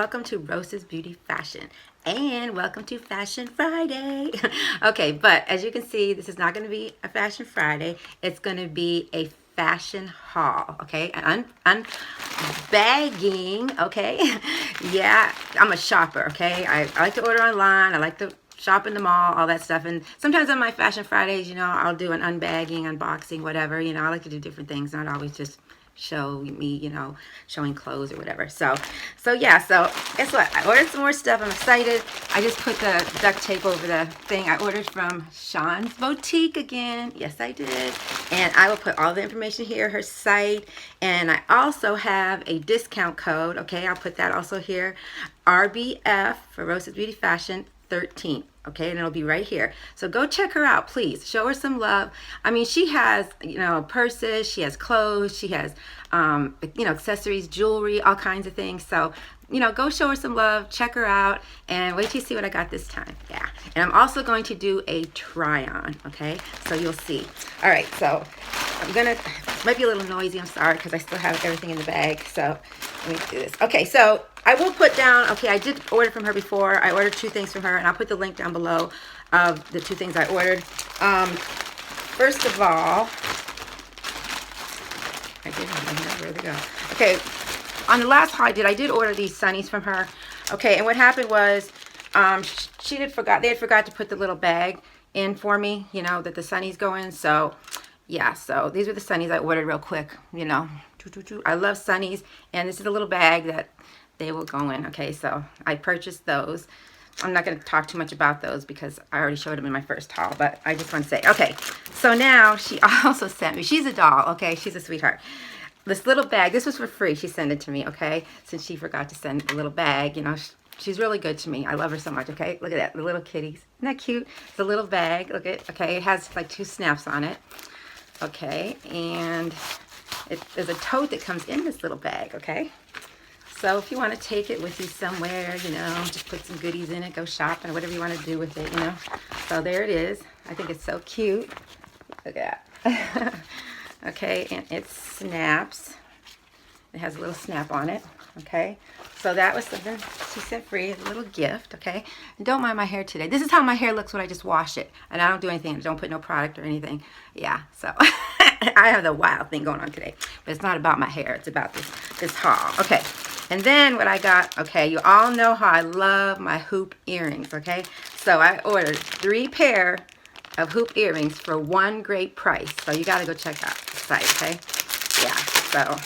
welcome to Rosa's Beauty Fashion, and welcome to Fashion Friday. Okay, but as you can see, this is not going to be a Fashion Friday. It's going to be a fashion haul, okay? Unbagging, okay? Yeah, I'm a shopper, okay? I like to order online. I like to shop in the mall, all that stuff. And sometimes on my Fashion Fridays, you know, I'll do an unbagging, unboxing, whatever. You know, I like to do different things, not always just show me, you know, showing clothes or whatever. So yeah, so guess what? I ordered some more stuff. I'm excited. I just put the duct tape over the thing. I ordered from Shaunzboutique again. Yes, I did. And I will put all the information here, her site. And I also have a discount code. Okay, I'll put that also here. RBF for Rosa's Beauty Fashion 13. Okay, and it'll be right here. So go check her out, please. Show her some love. I mean, she has, you know, purses, she has clothes, she has, you know, accessories, jewelry, all kinds of things. So, you know, go show her some love, check her out, and wait till you see what I got this time. Yeah, and I'm also going to do a try-on, okay? So you'll see. All right, so I'm gonna, might be a little noisy, I'm sorry, because I still have everything in the bag. So let me do this. Okay, so I will put down, okay, I did order from her before. I ordered 2 things from her, and I'll put the link down below of the 2 things I ordered. First of all, I did have where they go. Okay, on the last haul I did order these sunnies from her. Okay, and what happened was, they had forgot to put the little bag in for me, you know, that the sunnies go in. So yeah, so these are the sunnies I ordered real quick, you know. I love sunnies, and this is a little bag that they will go in. Okay, so I purchased those. I'm not going to talk too much about those because I already showed them in my first haul, but I just want to say, okay, so now she also sent me, she's a doll, okay, she's a sweetheart. This little bag, this was for free, she sent it to me, okay, since she forgot to send a little bag, you know, she's really good to me. I love her so much, okay, look at that, the little kitties, isn't that cute? It's a little bag, look at, okay, it has like 2 snaps on it, okay, and there's a tote that comes in this little bag, okay. So if you want to take it with you somewhere, you know, just put some goodies in it, go shopping or whatever you want to do with it, you know. So there it is. I think it's so cute. Look at that. Okay, and it snaps. It has a little snap on it, okay. So that was something she sent free, a little gift, okay. And don't mind my hair today. This is how my hair looks when I just wash it. And I don't do anything. I don't put no product or anything. Yeah, so I have the wild thing going on today. But it's not about my hair. It's about this haul. Okay. And then what I got, okay, you all know how I love my hoop earrings, okay? So I ordered 3 pair of hoop earrings for 1 great price. So you got to go check out the site, okay? Yeah, so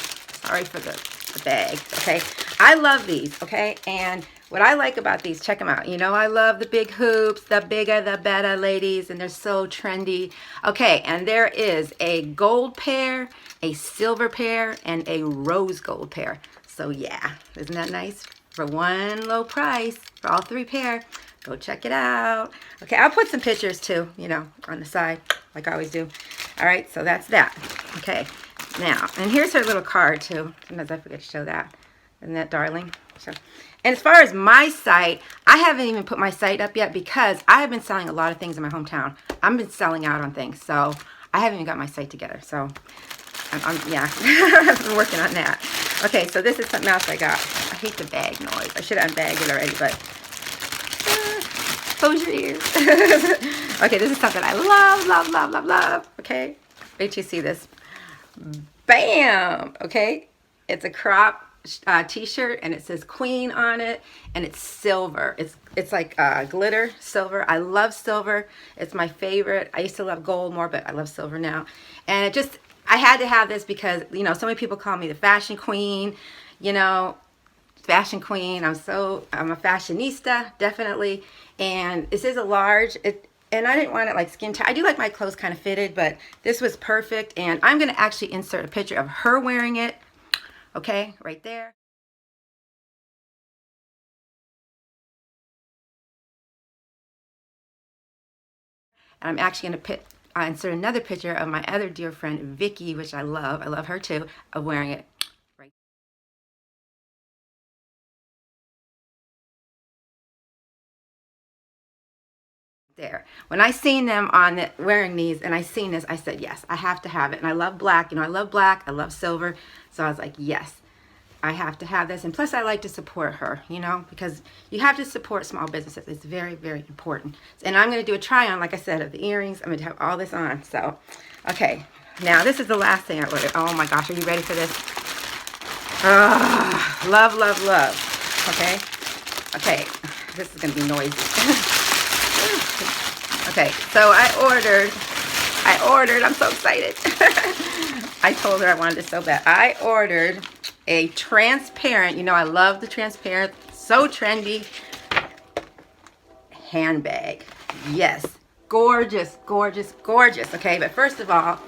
sorry for the bag, okay? I love these, okay? And what I like about these, check them out. You know I love the big hoops, the bigger the better, ladies, and they're so trendy. Okay, and there is a gold pair, a silver pair, and a rose gold pair. So yeah, isn't that nice? For 1 low price for all 3 pair. Go check it out. Okay, I'll put some pictures too, you know, on the side, like I always do. All right, so that's that. Okay, now, and here's her little card too. Sometimes I forget to show that. Isn't that darling? So, and as far as my site, I haven't even put my site up yet because I have been selling a lot of things in my hometown. I've been selling out on things, so I haven't even got my site together. So, yeah, I've been working on that. Okay, so this is something else I got. I hate the bag noise. I should have unbagged it already, but close your ears. Okay, this is something I love. Okay, wait till you see this. Bam! Okay, it's a crop t-shirt, and it says Queen on it, and it's silver. It's like glitter silver. I love silver. It's my favorite. I used to love gold more, but I love silver now. And it just, I had to have this because, you know, so many people call me the fashion queen, you know, fashion queen. I'm a fashionista, definitely. And this is a large, and I didn't want it like skin tight. I do like my clothes kind of fitted, but this was perfect. And I'm going to actually insert a picture of her wearing it. Okay, right there. And I'm actually going to insert another picture of my other dear friend, Vicky, which I love. I love her too, of wearing it right there. When I seen them wearing these, and I seen this, I said, yes, I have to have it. And I love black. You know, I love black. I love silver. So I was like, yes. I have to have this. And plus I like to support her, you know, because you have to support small businesses. It's very, very important. And I'm going to do a try on, like I said, of the earrings. I'm going to have all this on. So, okay. Now, this is the last thing I ordered. Oh my gosh, are you ready for this? Love, love, love. Okay. Okay. This is going to be noisy. Okay. So I ordered, I'm so excited. I told her I wanted it so bad. I ordered a transparent, you know I love the transparent, so trendy, handbag. Yes, gorgeous, gorgeous, gorgeous. Okay, but first of all,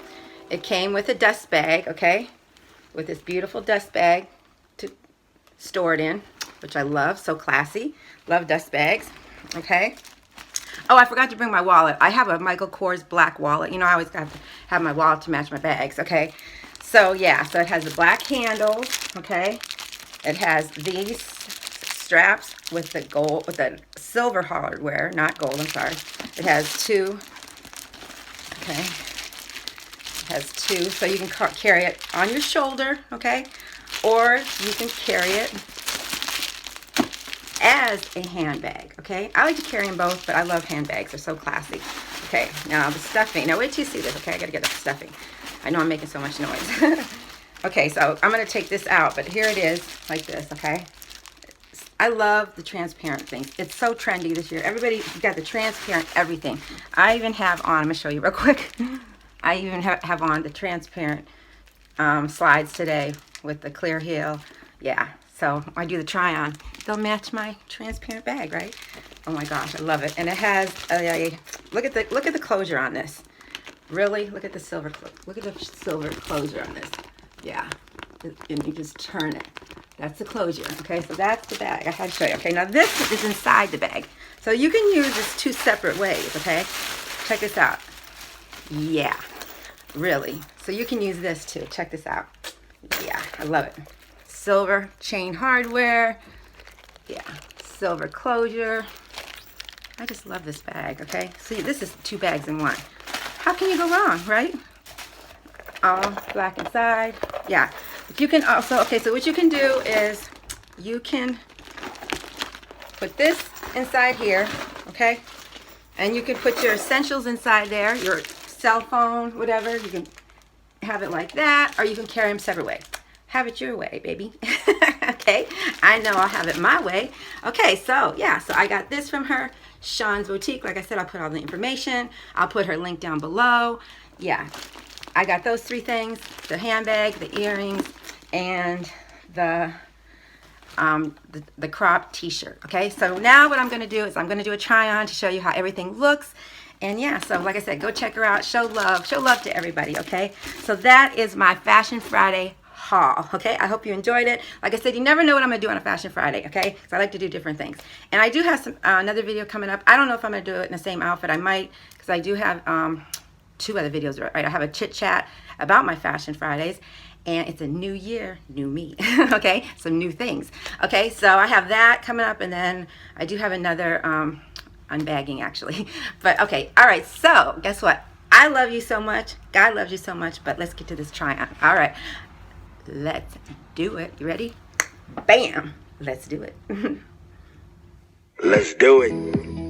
it came with a dust bag, okay, with this beautiful dust bag to store it in, which I love, so classy. Love dust bags, okay. Oh, I forgot to bring my wallet. I have a Michael Kors black wallet. You know, I always have to have my wallet to match my bags, okay? So, yeah, so it has the black handles, okay? It has these straps with the gold, with the silver hardware, not gold, I'm sorry. It has two, okay? It has two, so you can carry it on your shoulder, okay? Or you can carry it as a handbag, okay? I like to carry them both, but I love handbags. They're so classy. Okay, now the stuffing. Now wait till you see this, okay? I gotta get the stuffing. I know I'm making so much noise. Okay, so I'm gonna take this out, but here it is, like this, okay? I love the transparent things. It's so trendy this year. Everybody got the transparent everything. I even have on, I'm gonna show you real quick. I even have on the transparent slides today with the clear heel. Yeah. So I do the try on. They'll match my transparent bag, right? Oh my gosh, I love it. And it has look at the closure on this. Really, look at the silver closure on this. Yeah, and you just turn it. That's the closure. Okay, so that's the bag. I had to show you. Okay, now this is inside the bag, so you can use this two separate ways. Okay, check this out. Yeah, really. So you can use this too. Check this out. Yeah, I love it. Silver chain hardware, yeah, silver closure. I just love this bag, okay? See, this is two bags in one. How can you go wrong, right? All black inside, yeah. But you can also, okay, so what you can do is you can put this inside here, okay? And you can put your essentials inside there, your cell phone, whatever. You can have it like that, or you can carry them separate ways. Have it your way, baby. Okay, I know I'll have it my way. Okay, so yeah, so I got this from her, Shaunzboutique. Like I said, I'll put all the information. I'll put her link down below. Yeah, I got those three things: the handbag, the earrings, and the crop t-shirt. Okay, so now what I'm gonna do is I'm gonna do a try on to show you how everything looks. And yeah, so like I said, go check her out. Show love to everybody. Okay, so that is my Fashion Friday haul. Okay, I hope you enjoyed it. Like I said, you never know what I'm gonna do on a Fashion Friday, okay, because I like to do different things. And I do have some another video coming up. I don't know if I'm gonna do it in the same outfit. I might, because I do have two other videos, right? I have a chit chat about my Fashion Fridays, and it's a new year, new me. Okay, some new things. Okay, so I have that coming up, and then I do have another unbagging actually. But okay, all right, so guess what? I love you so much. God loves you so much, but let's get to this try on. All right, let's do it. You ready? Bam! Let's do it. Let's do it.